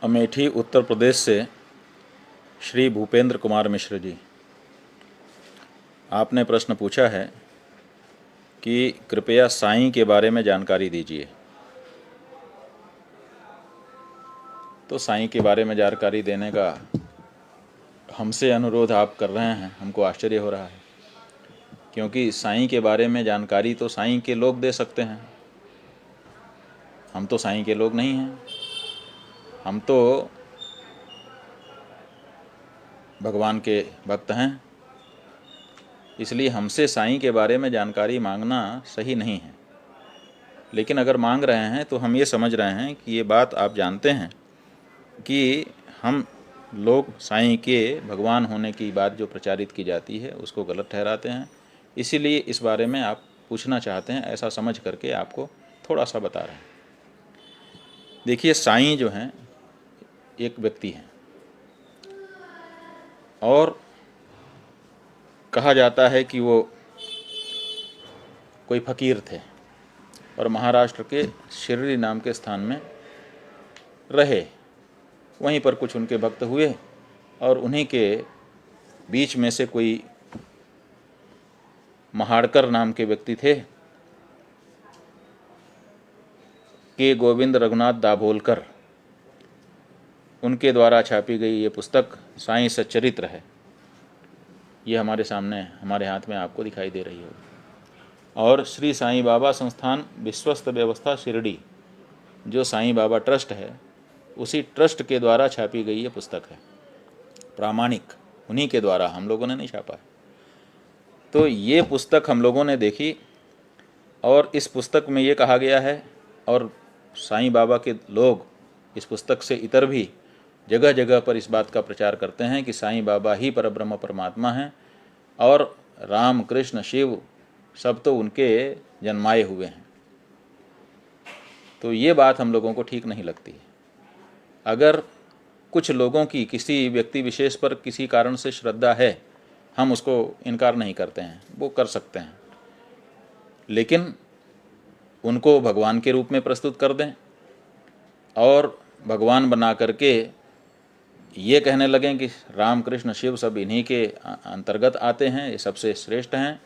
अमेठी उत्तर प्रदेश से श्री भूपेंद्र कुमार मिश्र जी, आपने प्रश्न पूछा है कि कृपया साईं के बारे में जानकारी दीजिए। तो साईं के बारे में जानकारी देने का हमसे अनुरोध आप कर रहे हैं, हमको आश्चर्य हो रहा है, क्योंकि साईं के बारे में जानकारी तो साईं के लोग दे सकते हैं। हम तो साईं के लोग नहीं हैं, हम तो भगवान के भक्त हैं। इसलिए हमसे साईं के बारे में जानकारी मांगना सही नहीं है। लेकिन अगर मांग रहे हैं तो हम ये समझ रहे हैं कि ये बात आप जानते हैं कि हम लोग साईं के भगवान होने की बात जो प्रचारित की जाती है उसको गलत ठहराते हैं। इसीलिए इस बारे में आप पूछना चाहते हैं, ऐसा समझ करके आपको थोड़ा सा बता रहे हैं। देखिए, साईं जो हैं एक व्यक्ति हैं और कहा जाता है कि वो कोई फ़कीर थे और महाराष्ट्र के शिरडी नाम के स्थान में रहे। वहीं पर कुछ उनके भक्त हुए और उन्हीं के बीच में से कोई महाड़कर नाम के व्यक्ति थे, के गोविंद रघुनाथ दाभोलकर, उनके द्वारा छापी गई ये पुस्तक साईं सच्चरित्र है। ये हमारे सामने, हमारे हाथ में आपको दिखाई दे रही होगी। और श्री साईं बाबा संस्थान विश्वस्त व्यवस्था शिरडी, जो साईं बाबा ट्रस्ट है, उसी ट्रस्ट के द्वारा छापी गई ये पुस्तक है। प्रामाणिक उन्हीं के द्वारा, हम लोगों ने नहीं छापा है। तो ये पुस्तक हम लोगों ने देखी और इस पुस्तक में ये कहा गया है, और साईं बाबा के लोग इस पुस्तक से इतर भी जगह जगह पर इस बात का प्रचार करते हैं कि साईं बाबा ही परब्रह्म परमात्मा हैं और राम कृष्ण शिव सब तो उनके जन्माए हुए हैं। तो ये बात हम लोगों को ठीक नहीं लगती है। अगर कुछ लोगों की किसी व्यक्ति विशेष पर किसी कारण से श्रद्धा है, हम उसको इनकार नहीं करते हैं, वो कर सकते हैं, लेकिन उनको भगवान के रूप में प्रस्तुत कर दें और भगवान बना करके ये कहने लगें कि राम कृष्ण शिव सब इन्हीं के अंतर्गत आते हैं, ये सबसे श्रेष्ठ हैं।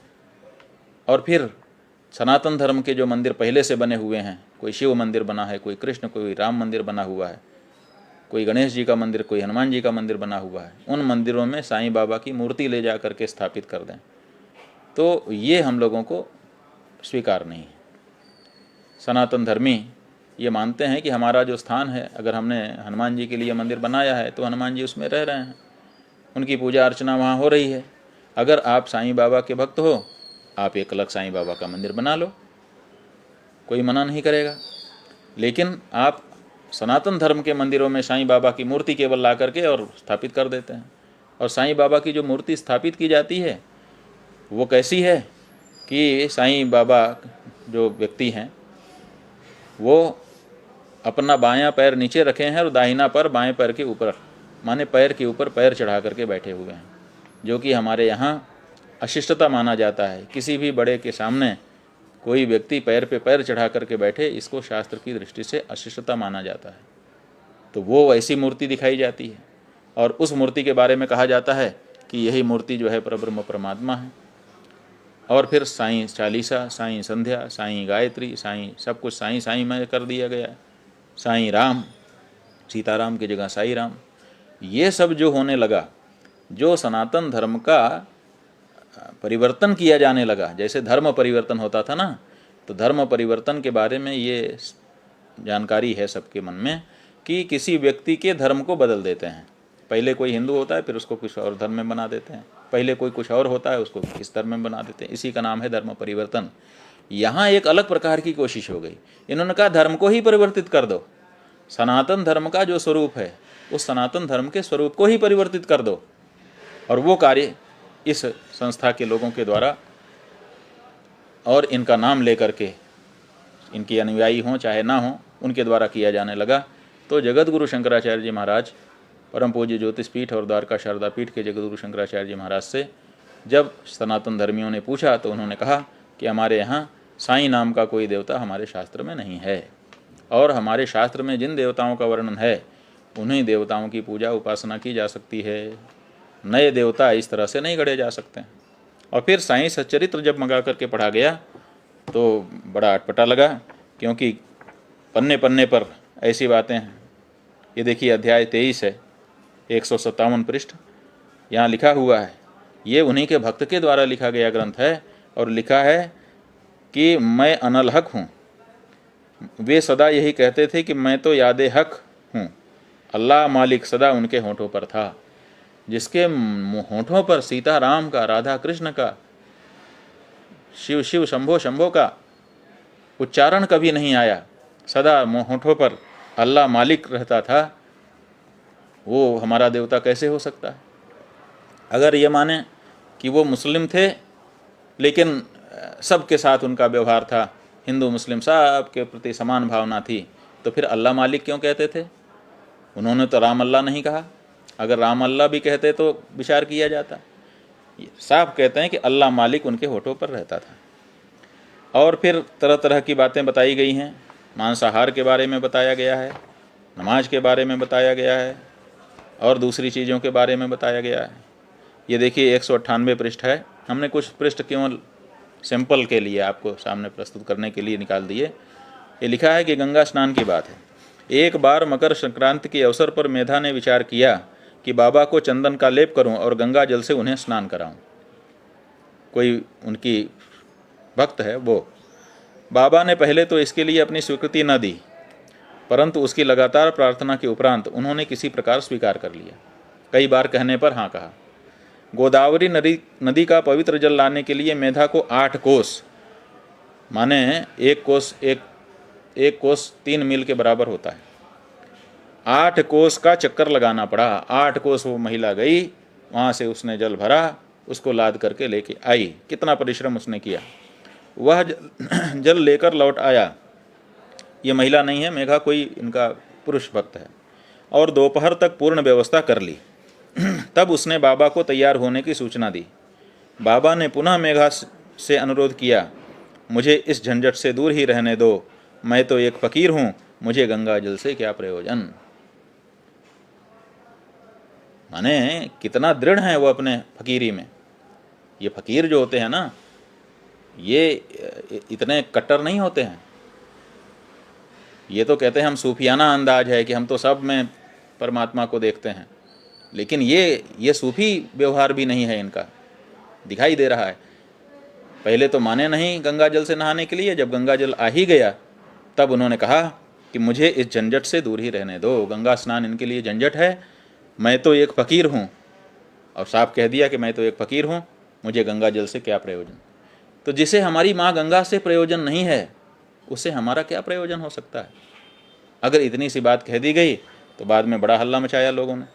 और फिर सनातन धर्म के जो मंदिर पहले से बने हुए हैं, कोई शिव मंदिर बना है, कोई कृष्ण, कोई राम मंदिर बना हुआ है, कोई गणेश जी का मंदिर, कोई हनुमान जी का मंदिर बना हुआ है, उन मंदिरों में साईं बाबा की मूर्ति ले जा करके स्थापित कर दें, तो ये हम लोगों को स्वीकार नहीं है। सनातन धर्मी ये मानते हैं कि हमारा जो स्थान है, अगर हमने हनुमान जी के लिए मंदिर बनाया है तो हनुमान जी उसमें रह रहे हैं, उनकी पूजा अर्चना वहाँ हो रही है। अगर आप साईं बाबा के भक्त हो, आप एक अलग साईं बाबा का मंदिर बना लो, कोई मना नहीं करेगा। लेकिन आप सनातन धर्म के मंदिरों में साईं बाबा की मूर्ति केवल ला करके और स्थापित कर देते हैं। और साईं बाबा की जो मूर्ति स्थापित की जाती है वो कैसी है कि साईं बाबा जो व्यक्ति हैं वो अपना बायां पैर नीचे रखे हैं और दाहिना पैर बाएं पैर के ऊपर, माने पैर के ऊपर पैर चढ़ा करके बैठे हुए हैं, जो कि हमारे यहाँ अशिष्टता माना जाता है। किसी भी बड़े के सामने कोई व्यक्ति पैर पे पैर चढ़ा करके बैठे, इसको शास्त्र की दृष्टि से अशिष्टता माना जाता है। तो वो वैसी मूर्ति दिखाई जाती है और उस मूर्ति के बारे में कहा जाता है कि यही मूर्ति जो है परब्रह्म परमात्मा है। और फिर साईं चालीसा, साईं संध्या, साईं गायत्री, साईं सब कुछ साईं साईं में कर दिया गया है। साईं राम, सीताराम की जगह साईं राम, ये सब जो होने लगा, जो सनातन धर्म का परिवर्तन किया जाने लगा, जैसे धर्म परिवर्तन होता था ना, तो धर्म परिवर्तन के बारे में ये जानकारी है सबके मन में कि किसी व्यक्ति के धर्म को बदल देते हैं। पहले कोई हिंदू होता है, फिर उसको कुछ और धर्म में बना देते हैं, पहले कोई कुछ और होता है, उसको किस धर्म में बना देते हैं। इसी का नाम है धर्म परिवर्तन। यहाँ एक अलग प्रकार की कोशिश हो गई। इन्होंने कहा धर्म को ही परिवर्तित कर दो, सनातन धर्म का जो स्वरूप है उस सनातन धर्म के स्वरूप को ही परिवर्तित कर दो। और वो कार्य इस संस्था के लोगों के द्वारा और इनका नाम लेकर के, इनके अनुयायी हों चाहे ना हों, उनके द्वारा किया जाने लगा। तो जगत गुरु शंकराचार्य जी महाराज, परम पूज्य ज्योतिष पीठ और द्वारका शारदा पीठ के जगत गुरु शंकराचार्य जी महाराज से जब सनातन धर्मियों ने पूछा तो उन्होंने कहा कि हमारे यहाँ साईं नाम का कोई देवता हमारे शास्त्र में नहीं है, और हमारे शास्त्र में जिन देवताओं का वर्णन है उन्हीं देवताओं की पूजा उपासना की जा सकती है। नए देवता इस तरह से नहीं गढ़े जा सकते। और फिर साईं सच्चरित्र जब मंगा करके पढ़ा गया तो बड़ा अटपटा लगा, क्योंकि पन्ने पन्ने पर ऐसी बातें हैं। ये देखिए अध्याय 23 है, 157 पृष्ठ, यहाँ लिखा हुआ है, ये उन्हीं के भक्त के द्वारा लिखा गया ग्रंथ है। और लिखा है कि मैं अनल हक हूँ। वे सदा यही कहते थे कि मैं तो यादे हक हूँ। अल्लाह मालिक सदा उनके होठों पर था। जिसके होठों पर सीता राम का, राधा कृष्ण का, शिव शिव शंभो शंभो का उच्चारण कभी नहीं आया, सदा होठों पर अल्लाह मालिक रहता था, वो हमारा देवता कैसे हो सकता है? अगर ये माने कि वो मुस्लिम थे लेकिन सबके साथ उनका व्यवहार था, हिंदू मुस्लिम सब के प्रति समान भावना थी, तो फिर अल्लाह मालिक क्यों कहते थे? उन्होंने तो राम अल्लाह नहीं कहा। अगर राम अल्लाह भी कहते तो विचार किया जाता। साफ कहते हैं कि अल्लाह मालिक उनके होठों पर रहता था। और फिर तरह तरह की बातें बताई गई हैं। मांसाहार के बारे में बताया गया है, नमाज के बारे में बताया गया है, और दूसरी चीज़ों के बारे में बताया गया है। ये देखिए 198 पृष्ठ है। हमने कुछ पृष्ठ केवल सैंपल के लिए आपको सामने प्रस्तुत करने के लिए निकाल दिए। ये लिखा है कि गंगा स्नान की बात है। एक बार मकर संक्रांति के अवसर पर मेधा ने विचार किया कि बाबा को चंदन का लेप करूं और गंगा जल से उन्हें स्नान कराऊं। कोई उनकी भक्त है वो। बाबा ने पहले तो इसके लिए अपनी स्वीकृति न दी, परंतु उसकी लगातार प्रार्थना के उपरांत उन्होंने किसी प्रकार स्वीकार कर लिया। कई बार कहने पर हाँ कहा। गोदावरी नदी का पवित्र जल लाने के लिए मेधा को 8 कोस, माने एक कोस 3 मील के बराबर होता है, 8 कोस का चक्कर लगाना पड़ा। 8 कोस वो महिला गई, वहाँ से उसने जल भरा, उसको लाद करके लेके आई। कितना परिश्रम उसने किया। वह जल लेकर लौट आया। ये महिला नहीं है, मेघा कोई इनका पुरुष भक्त है। और दोपहर तक पूर्ण व्यवस्था कर ली। तब उसने बाबा को तैयार होने की सूचना दी। बाबा ने पुनः मेघा से अनुरोध किया, मुझे इस झंझट से दूर ही रहने दो, मैं तो एक फकीर हूँ, मुझे गंगा जल से क्या प्रयोजन। माने कितना दृढ़ है वो अपने फकीरी में। ये फकीर जो होते हैं ना, ये इतने कट्टर नहीं होते हैं। ये तो कहते हैं हम सूफियाना अंदाज है कि हम तो सब में परमात्मा को देखते हैं, लेकिन ये सूफी व्यवहार भी नहीं है इनका, दिखाई दे रहा है। पहले तो माने नहीं गंगा जल से नहाने के लिए, जब गंगा जल आ ही गया तब उन्होंने कहा कि मुझे इस झंझट से दूर ही रहने दो, गंगा स्नान इनके लिए झंझट है, मैं तो एक फ़कीर हूँ। और साफ कह दिया कि मैं तो एक फ़कीर हूँ, मुझे गंगा जल से क्या प्रयोजन। तो जिसे हमारी माँ गंगा से प्रयोजन नहीं है, उससे हमारा क्या प्रयोजन हो सकता है। अगर इतनी सी बात कह दी गई तो बाद में बड़ा हल्ला मचाया लोगों ने।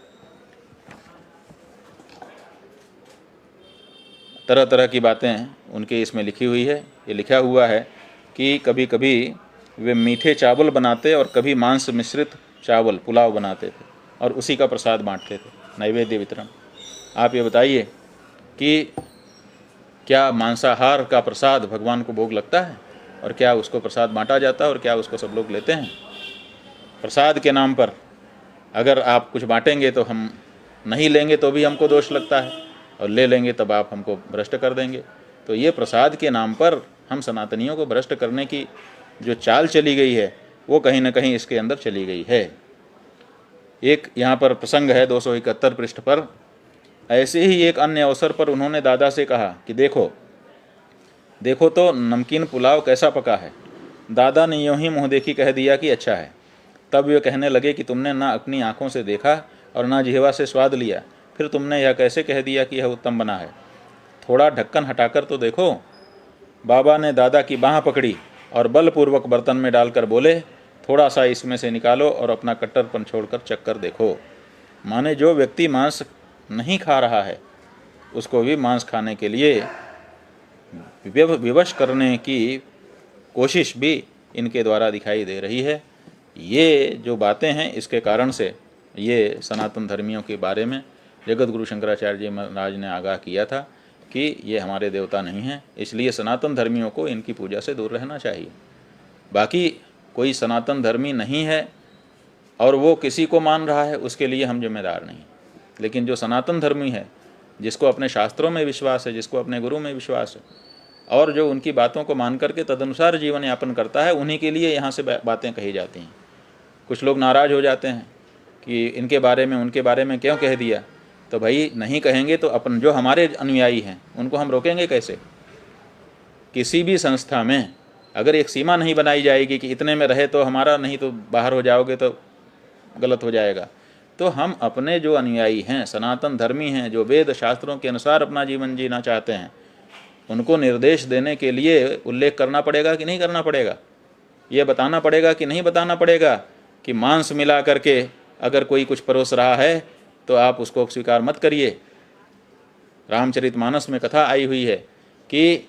तरह तरह की बातें उनके इसमें लिखी हुई है। ये लिखा हुआ है कि कभी कभी वे मीठे चावल बनाते और कभी मांस मिश्रित चावल पुलाव बनाते थे और उसी का प्रसाद बांटते थे, नैवेद्य वितरण। आप ये बताइए कि क्या मांसाहार का प्रसाद भगवान को भोग लगता है, और क्या उसको प्रसाद बांटा जाता है, और क्या उसको सब लोग लेते हैं? प्रसाद के नाम पर अगर आप कुछ बांटेंगे तो हम नहीं लेंगे तो भी हमको दोष लगता है, और ले लेंगे तब आप हमको भ्रष्ट कर देंगे। तो ये प्रसाद के नाम पर हम सनातनियों को भ्रष्ट करने की जो चाल चली गई है, वो कहीं ना कहीं इसके अंदर चली गई है। एक यहाँ पर प्रसंग है 271 पृष्ठ पर। ऐसे ही एक अन्य अवसर पर उन्होंने दादा से कहा कि देखो तो नमकीन पुलाव कैसा पका है। दादा ने यूँ ही मुँह देखी कह दिया कि अच्छा है। तब वे कहने लगे कि तुमने ना अपनी आँखों से देखा और ना जिह्वा से स्वाद लिया, फिर तुमने यह कैसे कह दिया कि यह उत्तम बना है। थोड़ा ढक्कन हटाकर तो देखो। बाबा ने दादा की बाँह पकड़ी और बलपूर्वक बर्तन में डालकर बोले, थोड़ा सा इसमें से निकालो और अपना कट्टरपन छोड़कर चक्कर देखो। माने जो व्यक्ति मांस नहीं खा रहा है उसको भी मांस खाने के लिए विवश करने की कोशिश भी इनके द्वारा दिखाई दे रही है। ये जो बातें हैं इसके कारण से ये सनातन धर्मियों के बारे में जगत गुरु शंकराचार्य जी महाराज ने आगाह किया था कि ये हमारे देवता नहीं हैं, इसलिए सनातन धर्मियों को इनकी पूजा से दूर रहना चाहिए। बाकी कोई सनातन धर्मी नहीं है और वो किसी को मान रहा है उसके लिए हम जिम्मेदार नहीं। लेकिन जो सनातन धर्मी है, जिसको अपने शास्त्रों में विश्वास है, जिसको अपने गुरु में विश्वास है और जो उनकी बातों को मान करके तदनुसार जीवन यापन करता है, उन्हीं के लिए यहाँ से बातें कही जाती हैं। कुछ लोग नाराज़ हो जाते हैं कि इनके बारे में उनके बारे में क्यों कह दिया। तो भाई नहीं कहेंगे तो अपन जो हमारे अनुयायी हैं उनको हम रोकेंगे कैसे। किसी भी संस्था में अगर एक सीमा नहीं बनाई जाएगी कि इतने में रहे तो हमारा, नहीं तो बाहर हो जाओगे तो गलत हो जाएगा। तो हम अपने जो अनुयायी हैं, सनातन धर्मी हैं, जो वेद शास्त्रों के अनुसार अपना जीवन जीना चाहते हैं, उनको निर्देश देने के लिए उल्लेख करना पड़ेगा कि नहीं करना पड़ेगा, ये बताना पड़ेगा कि नहीं बताना पड़ेगा कि मांस मिला करके अगर कोई कुछ परोस रहा है तो आप उसको स्वीकार मत करिए। रामचरितमानस में कथा आई हुई है कि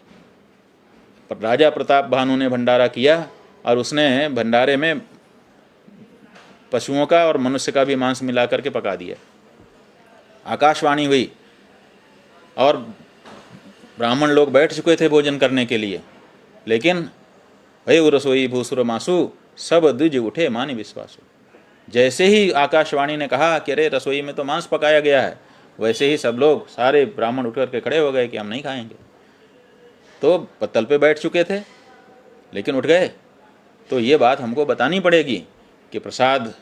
राजा प्रताप भानु ने भंडारा किया और उसने भंडारे में पशुओं का और मनुष्य का भी मांस मिला करके पका दिया। आकाशवाणी हुई और ब्राह्मण लोग बैठ चुके थे भोजन करने के लिए, लेकिन भय रसोई भूसुर मासु सब द्विज उठे मानि विश्वासु। जैसे ही आकाशवाणी ने कहा कि अरे रसोई में तो मांस पकाया गया है, वैसे ही सब लोग, सारे ब्राह्मण उठ करके खड़े हो गए कि हम नहीं खाएंगे। तो पत्तल पे बैठ चुके थे लेकिन उठ गए। तो ये बात हमको बतानी पड़ेगी कि प्रसाद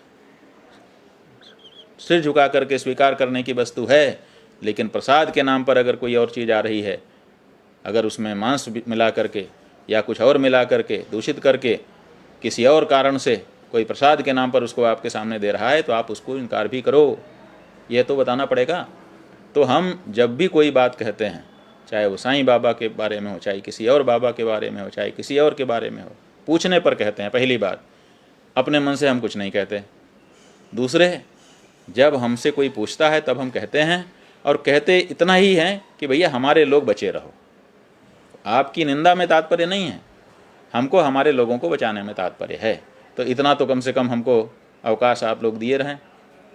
सिर झुका करके स्वीकार करने की वस्तु है, लेकिन प्रसाद के नाम पर अगर कोई और चीज़ आ रही है, अगर उसमें मांस मिला करके या कुछ और मिला करके दूषित करके किसी और कारण से कोई प्रसाद के नाम पर उसको आपके सामने दे रहा है, तो आप उसको इनकार भी करो, ये तो बताना पड़ेगा। तो हम जब भी कोई बात कहते हैं, चाहे वो साईं बाबा के बारे में हो, चाहे किसी और बाबा के बारे में हो, चाहे किसी और के बारे में हो, पूछने पर कहते हैं। पहली बात, अपने मन से हम कुछ नहीं कहते। दूसरे, जब हमसे कोई पूछता है तब हम कहते हैं, और कहते इतना ही है कि भैया हमारे लोग बचे रहो। आपकी निंदा में तात्पर्य नहीं है, हमको हमारे लोगों को बचाने में तात्पर्य है। तो इतना तो कम से कम हमको अवकाश आप लोग दिए रहें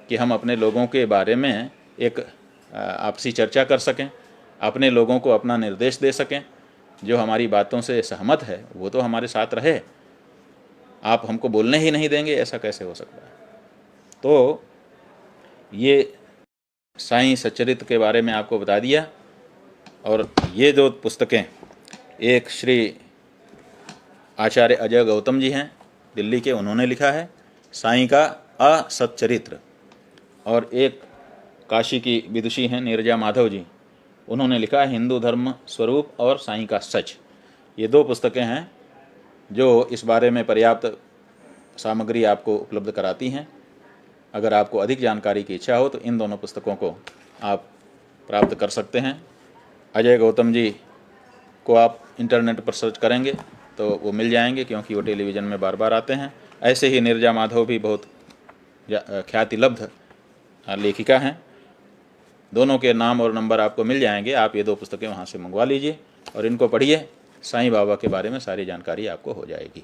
कि हम अपने लोगों के बारे में एक आपसी चर्चा कर सकें, अपने लोगों को अपना निर्देश दे सकें। जो हमारी बातों से सहमत है वो तो हमारे साथ रहे। आप हमको बोलने ही नहीं देंगे, ऐसा कैसे हो सकता है। तो ये साईं सच्चरित्र के बारे में आपको बता दिया। और ये जो पुस्तकें, एक श्री आचार्य अजय गौतम जी हैं दिल्ली के, उन्होंने लिखा है साईं का असच्चरित्र, और एक काशी की विदुषी हैं नीरजा माधव जी, उन्होंने लिखा है हिंदू धर्म स्वरूप और साईं का सच। ये दो पुस्तकें हैं जो इस बारे में पर्याप्त सामग्री आपको उपलब्ध कराती हैं। अगर आपको अधिक जानकारी की इच्छा हो तो इन दोनों पुस्तकों को आप प्राप्त कर सकते हैं। अजय गौतम जी को आप इंटरनेट पर सर्च करेंगे तो वो मिल जाएंगे, क्योंकि वो टेलीविज़न में बार बार आते हैं। ऐसे ही नीरजा माधव भी बहुत ख्यातिलब्ध लेखिका हैं। दोनों के नाम और नंबर आपको मिल जाएंगे। आप ये दो पुस्तकें वहाँ से मंगवा लीजिए और इनको पढ़िए। साईं बाबा के बारे में सारी जानकारी आपको हो जाएगी।